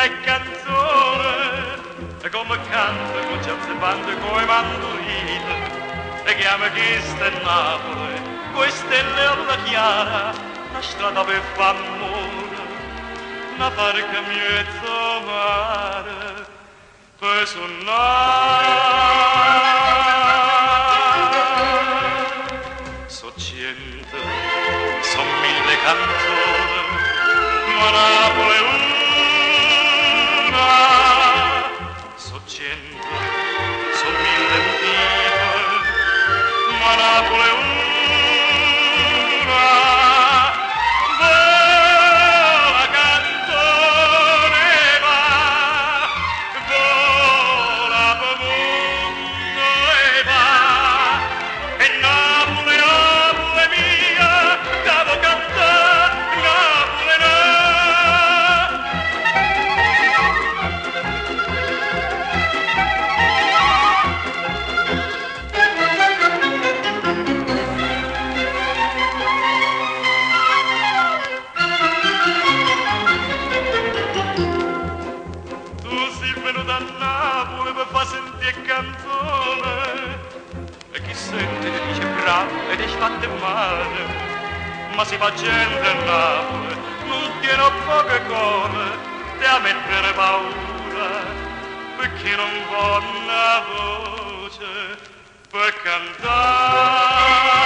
e canzone, e come canta con certe bande coi mandolini, e chiama questa è Napoli, questa è l'erba chiara, la strada per f'amore, una barca mezzo mare, per suonare. So cento, son mille canzoni, ma Napoli è una. So cento, son mille motivi, ma Napoli è una. Vola cantone va, vola per mondo e va, e Napoli, Napoli mia, devo cantare Napoli na. Tu sei venuto a Napoli per far sentire canzone, e chi sente ti dice bravo ed è fatto male, ma si fa gente a Napoli, non tiene poche cose, da mettere paura, perché non vuole una voce per cantare.